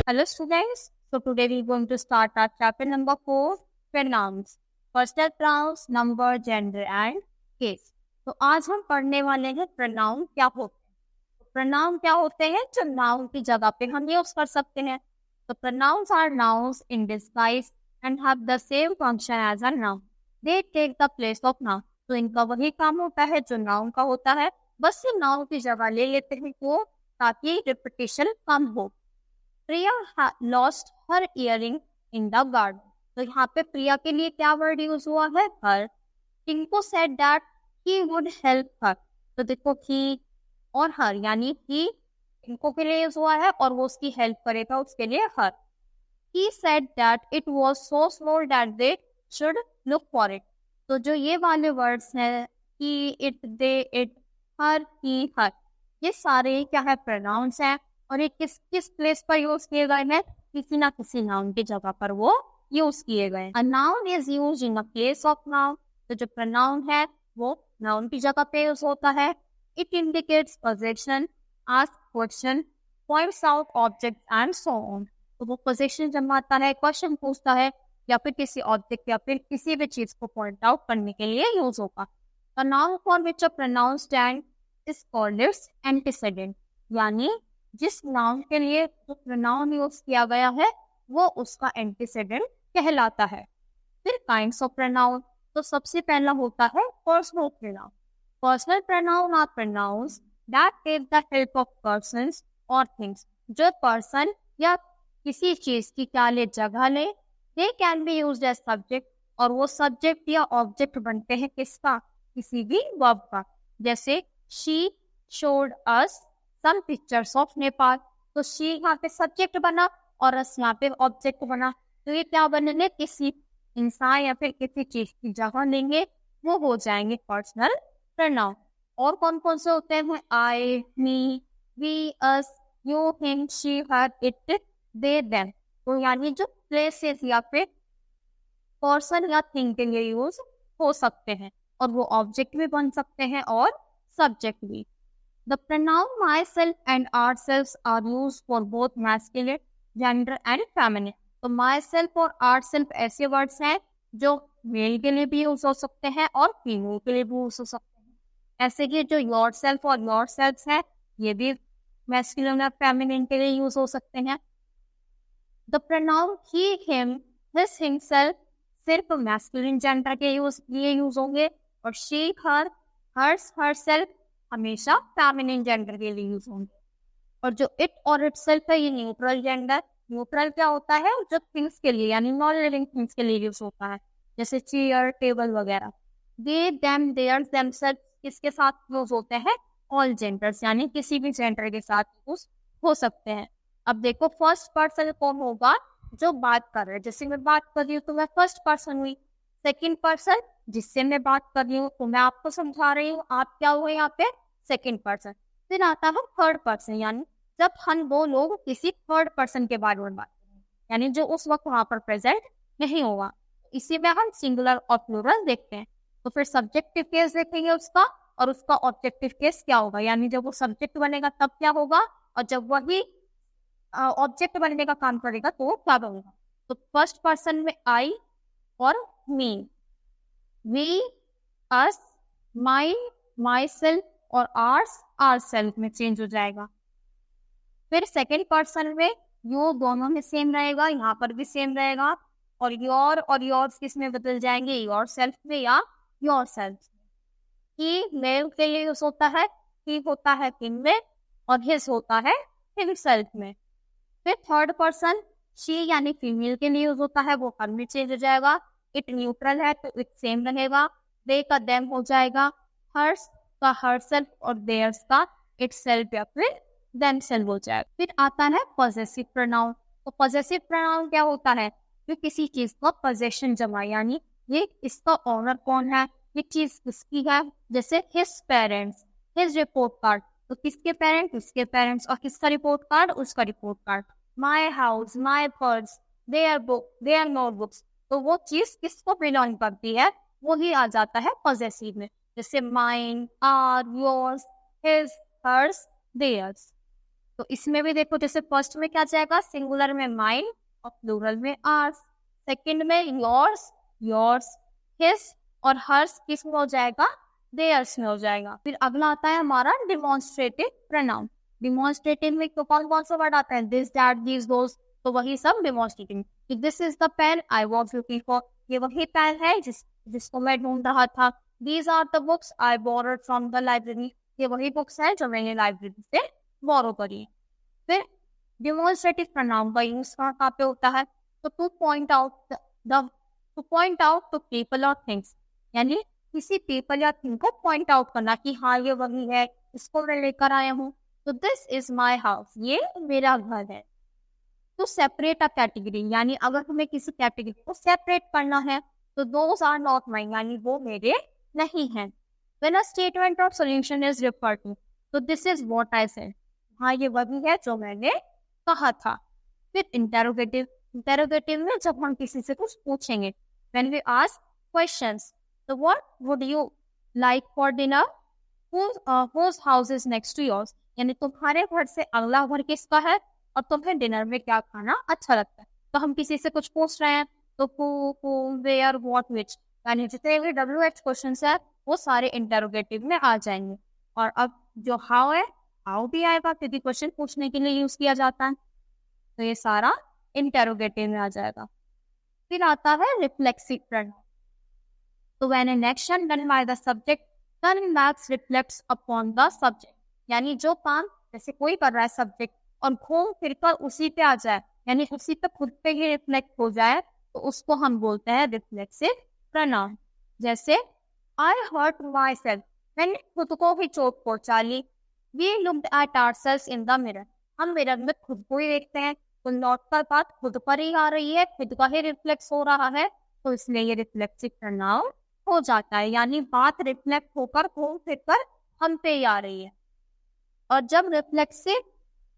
Hello students, so today we are going to start our chapter number 4, pronouns, personal pronouns, number, gender and case. तो आज हम पढ़ने वाले हैं pronoun क्या होते हैं। pronoun क्या होते हैं जो noun की जगह पे हम यूज कर सकते हैं। तो pronouns are nouns in disguise and have the same function as a noun. They take the place of noun. तो इनका वही काम होता है जो noun का होता है, बस ये noun की जगह ले लेते हैं वो ताकि रिपीटिशन कम हो। Priya lost her earring in the garden. तो यहाँ पे प्रिया के लिए क्या वर्ड यूज हुआ है? Her. Tinku said that he would help her. तो देखो ही और हर यानी ही टिंकू के लिए यूज हुआ है और वो उसकी हेल्प करेगा, उसके लिए her. He said that it was so small that they should look for it. तो जो ये वाले वर्ड्स हैं ही, इट, दे, इट, हर, ही, हर, ये सारे क्या है? प्रोनाउंस हैं और ये किस किस प्लेस पर यूज किए गए हैं? किसी ना किसी नाउन की जगह पर वो यूज किए गए। A noun is used in a place of noun. तो जो प्रोनाउन है वो नाउन की जगह पे यूज होता है। It indicates position, ask question, points out object and so on. तो वो पोजीशन जमाता है, क्वेश्चन पूछता है या फिर किसी ऑब्जेक्ट या फिर किसी भी चीज को पॉइंट आउट करने के लिए यूज होगा। A noun for which a pronoun stand is called its antecedent. यानी जिस नाउन के लिए जो प्रोनाउन यूज किया गया है वो उसका एंटीसीडेंट कहलाता है। फिर काइंड्स ऑफ प्रोनाउन। तो सबसे पहला होता है personal pronoun. Personal pronoun are pronouns that take the help of persons और थिंग्स। जो पर्सन या किसी चीज की क्या ले, जगह ले। They can be used as subject और वो सब्जेक्ट या ऑब्जेक्ट बनते हैं किसका? किसी भी वर्ब का। जैसे she showed us some pictures of Nepal. तो शी यहाँ पे सब्जेक्ट बना और अस यहाँ पे ऑब्जेक्ट बना। तो ये क्या बनेंगे? किसी इंसान या फिर किसी चीज की जगह लेंगे, वो हो जाएंगे पर्सनल प्रोनाउन। और कौन कौन से होते हैं? I, me, we, us, you, him, she, her, it, they, them. तो यानी जो प्लेसेस या फिर पर्सन या थिंग के लिए यूज हो सकते हैं और वो ऑब्जेक्ट भी बन सकते हैं और सब्जेक्ट भी। The pronoun myself and ourselves are used for both masculine, gender and feminine. तो myself और ourself ऐसे वर्ड्स हैं जो मेल के लिए भी यूज हो सकते हैं और फीमेल के लिए भी यूज हो सकते हैं। ऐसे कि जो yourself और yourselves है ये भी masculine और feminine के लिए यूज हो सकते हैं। The pronoun he, him, his, himself सिर्फ masculine gender के लिए यूज होंगे और she, her, hers, herself हमेशा फेमिनिन जेंडर के लिए यूज होंगे। और जो इट और इटसेल्फ है ये न्यूट्रल जेंडर। न्यूट्रल क्या होता है? जो थिंग्स के लिए यानी नॉन लिविंग थिंग्स के लिए यूज होता है, जैसे चेयर, टेबल वगैरह। दे, देम, देयर्स, देमसेल्फ किसके साथ यूज होते हैं? ऑल जेंडर्स यानी किसी भी जेंडर के साथ यूज हो सकते हैं। अब देखो फर्स्ट पर्सन कौन होगा? जो बात कर रहे हैं। जैसे मैं बात कर रही हूँ तो मैं फर्स्ट पर्सन हुई। सेकेंड पर्सन जिससे मैं बात कर रही हूँ तो मैं आपको समझा रही हूँ, आप क्या हुए यहाँ पे? Second person. फिर आता है थर्ड पर्सन यानी जब हम दो लोग किसी थर्ड पर्सन के बारे में बात करें यानी जो उस वक्त वहां पर प्रेजेंट नहीं होगा। इसी में हम सिंगुलर और प्लूरल देखते हैं। तो फिर सब्जेक्टिव केस देखेंगे उसका और उसका ऑब्जेक्टिव केस क्या होगा, यानी जब वो सब्जेक्ट बनेगा तब क्या होगा और जब वही ऑब्जेक्ट बनने का काम करेगा तो क्या बनेगा। तो फर्स्ट पर्सन में आई और me, we, us, my, myself और आर्स, आर सेल्फ में चेंज हो जाएगा। फिर सेकेंड पर्सन में यू दोनों में सेम रहेगा, यहाँ पर भी सेम रहेगा। और योर और योर्स किस में बदल जाएंगे? योर सेल्फ में या योर सेल्फ में। ही मेल के लिए यूज होता है, ही होता है हिम में और हिज होता है हिमसेल्फ में। फिर थर्ड पर्सन शी यानी फीमेल के लिए यूज होता है, वो हर में चेंज हो जाएगा। इट न्यूट्रल है तो इट सेम रहेगा। दे का देम हो जाएगा, हर्स का हरसेल्फ और देयर्स का इटसेल्फ या फिर देमसेल्फ हो जाएगा। फिर आता है पॉजेसिव प्रोनाउन। तो पॉजेसिव प्रोनाउन क्या होता है? जो किसी चीज का पोजेशन जमा यानी ये इसका ऑनर कौन है, ये चीज किसकी है। जैसे his parents, his report card. तो किसके पेरेंट्स? उसके पेरेंट्स। और किसका रिपोर्ट कार्ड? उसका report card. My house, my purse, their book, their notebooks. तो वो चीज किसको बिलोंग करती है वो ही आ जाता है पॉजेसिव में। जैसे mine, our, yours, his, hers, theirs. तो इसमें भी देखो, जैसे फर्स्ट में क्या जाएगा, सिंगुलर में माइन और प्लूरल में आर्स। सेकंड में योर्स, योर्स, हिज और हर्स किस में हो जाएगा, देयर्स में हो जाएगा। फिर अगला आता है हमारा डिमॉन्स्ट्रेटिव प्रोनाउन। डिमॉन्स्ट्रेटिव में तो कौन कौन सा वर्ड आता है, दिस, दैट, दीज, दोस, तो वही सब demonstrative. This is the pen I was looking for, ये वही पेन है जिसको मैं ढूंढ रहा था। These are the books I borrowed from the library, ये वही बुक्स हैं जो मैंने लाइब्रेरी से बोरो करी। फिर डिमॉन्स्ट्रेटिव प्रोनाउन का यूज कहाँ पे होता है, तो to point out to people और थिंग्स, यानी किसी पीपल या थिंग को पॉइंट आउट करना कि हाँ ये वही है, इसको मैं लेकर आया हूँ। तो दिस इज माई हाउस, ये मेरा घर है। तो सेपरेट अ कैटेगरी, यानी अगर हमें किसी कैटेगरी को सेपरेट करना है तो दोस आर नॉट माइन, यानी वो मेरे नहीं हैं। When a statement of solution is referred to, तो this is what I said, हाँ ये वही है जो मैंने कहा था। फिर इंटेरोगेटिव, इंटेरोगेटिव में जब हम किसी से कुछ पूछेंगे, व्हेन वी आस्क क्वेश्चंस, तो what would you like for dinner, whose house is next to yours, यानी तुम्हारे घर से अगला घर किसका है और तुम्हें डिनर में क्या खाना अच्छा लगता है। तो हम किसी से कुछ पूछ रहे हैं तो who, where, what, which, यानी जितने भी WH क्वेश्चंस है वो सारे इंटेरोगेटिव में आ जाएंगे। और अब जो हाउ है, हाउ भी आएगा क्योंकि क्वेश्चन पूछने के लिए यूज किया जाता है, तो ये सारा इंटेरोगेटिव में आ जाएगा। फिर आता है रिफ्लेक्सिव प्रोनाउन। तो when an action done by the subject then max reflects upon the subject, यानी जो काम जैसे कोई कर रहा है सब्जेक्ट और घूम फिर कर उसी पे आ जाए, यानी उसी पे खुद पे ही रिफ्लेक्ट हो जाए, तो उसको हम बोलते हैं रिफ्लेक्सिव प्रोनाउन। जैसे आई हर्ट माई सेल्फ, मैंने खुद को ही चोट पहुंचा ली। We looked at ourselves in the mirror, हम मिरर में खुद को ही देखते हैं, तो लौट कर बात खुद पर ही आ रही है, खुद का ही रिफ्लेक्स हो रहा है, तो इसलिए ये रिफ्लेक्सिव प्रोनाउन हो जाता है, यानी बात रिफ्लेक्ट होकर घूम फिर कर हम पे आ रही है। और जब reflexive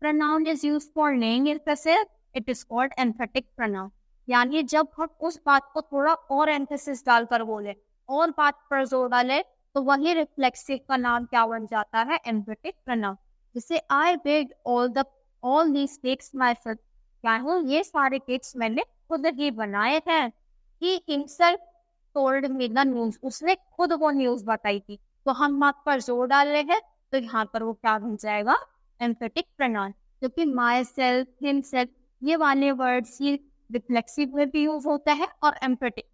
pronoun is used for laying emphasis, it is called emphatic pronoun, यानी जब हम उस बात को थोड़ा और एम्फेसिस डालकर बोले और बात पर जोर डाले, तो वही रिफ्लेक्सिव का नाम क्या बन जाता है, एम्फेटिक प्रोनाउन। जैसे I baked all these cakes myself, क्या हूँ ये सारे केक्स मैंने खुद ही बनाए हैं। He himself told me the news, उसने खुद वो न्यूज बताई थी, तो हम बात पर जोर डाल रहे हैं, तो यहाँ पर वो क्या बन जाएगा, एम्फेटिक प्रोनाउन। क्योंकि माई सेल्फ, हिमसेल्फ, ये वाले वर्ड्स ये रिफ्लेक्सिव में भी यूज होता है और एम्फेटिक,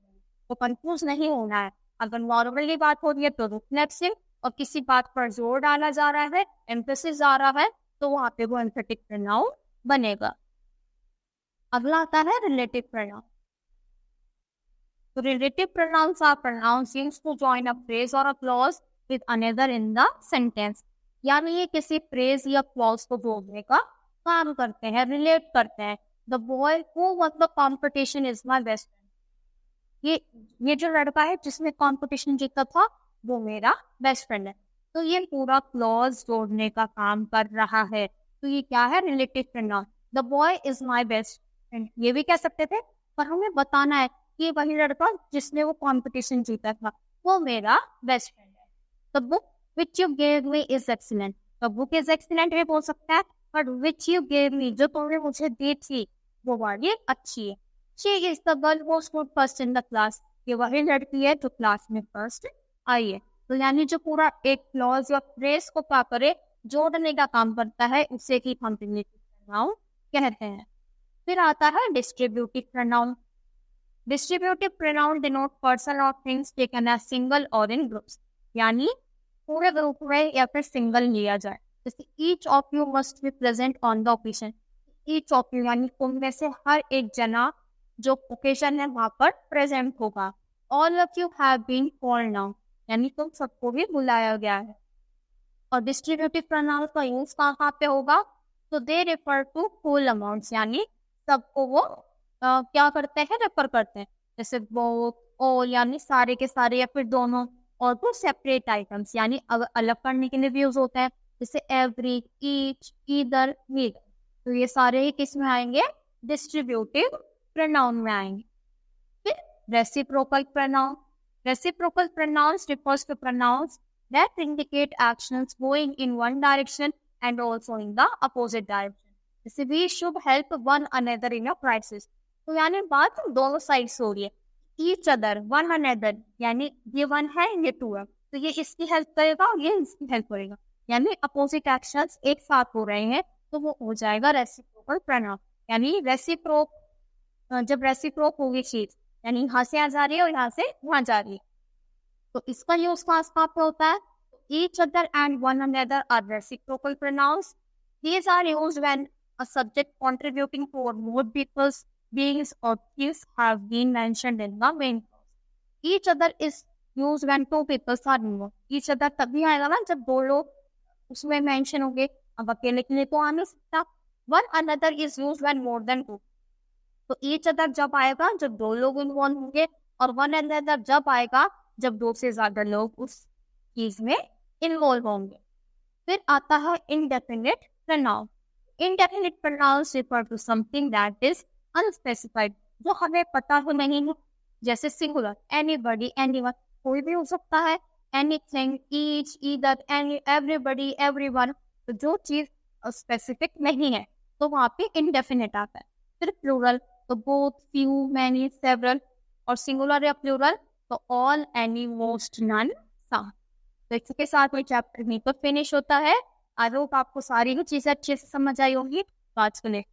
तो कंफ्यूज नहीं होना है। अगर नॉर्मली बात हो रही है तो रिफ्लेक्सिव, और किसी बात पर जोर डाला जा रहा है, एम्फेसिस आ रहा है, तो वहां पे वो एम्फेटिक प्रोनाउन बनेगा। अगला आता है relative pronoun. So relative pronouns are pronouns used to join a phrase or a clause with another in the sentence, यानी ये किसी phrase या clause को जोड़ने का काम करते हैं, relate करते हैं। The boy who won the competition is my best friend, ये जो लड़का है जिसने competition जीता था वो मेरा बेस्ट फ्रेंड है। तो ये पूरा clause जोड़ने का काम कर रहा है, तो ये क्या है, relative pronoun। The boy is my best friend, ये भी कह सकते थे, पर हमें बताना है कि वही लड़का जिसने वो कंपटीशन जीता था वो मेरा बेस्ट फ्रेंड है। The book which you gave me is excellent, the book is excellent भी बोल सकता है, but which you gave me, जो तुमने मुझे दी थी वो वाली अच्छी है। She is the girl who scored first in the class, ये वही लड़की है जो क्लास में फर्स्ट आई है। तो यानी जो पूरा एक क्लॉज या फ्रेज को क्या करे, जोड़ने का काम करता है, उसे ही हम रिलेटिव प्रोनाउन कहते हैं। फिर आता है distributive pronoun. Distributive pronoun denote person और थिंग्स टेकन एज सिंगल और इन ग्रुप्स, यानी पूरे ग्रुप में या फिर सिंगल लिया जाए। जैसे each of you must be present on the occasion, each of you यानी तुम में से हर एक जना जो ओकेजन है वहां पर प्रेजेंट होगा। All of you have been called known, यानी तुम सबको भी बुलाया गया है। और डिस्ट्रीब्यूटिव प्रोनाउन का यूज कहाँ पे होगा, तो they refer to whole amounts, यानी सबको वो क्या करते हैं, रेफर करते हैं। जैसे बोथ, ऑल यानी सारे के सारे या फिर दोनों, और तो सेपरेट आइटम्स यानी अलग करने के लिए भी यूज होता है, जैसे एवरी, ईच, ईदर, नीदर। तो ये सारे ही किस में आएंगे, डिस्ट्रीब्यूटिव प्रोनाउन में आएंगे। फिर reciprocal pronoun. Reciprocal pronouns refers to pronouns that indicate actions going in one direction and also in the opposite direction. जैसे we should help one another in a crisis. तो यानी बात दोनों साइड से हो रही है. each other, one another, यानी ये वन है ये टू है, तो ये इसकी हेल्प करेगा और ये इसकी हेल्प करेगा, यानी अपोजिट एक्शंस एक साथ हो रहे हैं, तो वो हो जाएगा रेसिप्रोकल प्रनाउन. यानी रेसिप्रोक, जब रेसिप्रोक होगी चीज, यानी यहाँ से यहाँ जा रही है और यहाँ से वहां जा रही है, तो इसका यूज खास कहाँ पे होता है. each other and one another are reciprocal pronouns. These are used when a subject contributing to more people's beings or things have been mentioned in the main clause. Each other is used when two people are involved. Each other तभी आएगा ना जब दो लोग उसमें mention होंगे. अब अकेले के लिए तो आ नहीं सकता. One another is used when more than two. तो each other जब आएगा जब दो लोग इन्वॉल्व होंगे, और one another जब आएगा जब दो से ज्यादा लोग उस चीज में इन्वॉल्व होंगे. फिर आता है indefinite pronoun. Indefinite pronouns refer to something that is unspecified, जो हमें पता हो नहीं है. जैसे सिंगुलर, anybody, anyone, कोई भी हो सकता है. anything, each, either, any, everybody, everyone, तो जो चीज स्पेसिफिक नहीं है तो वहाँ पे indefinite आता है. फिर प्लूरल, तो both, few, many, several, और सिंगुलर या प्लूरल तो all, any, most, none, some. तो इसके साथ ये चैप्टर में तो फिनिश होता है. आई होप आपको सारी चीजें अच्छे से समझ आई होंगी. तो आज के लिए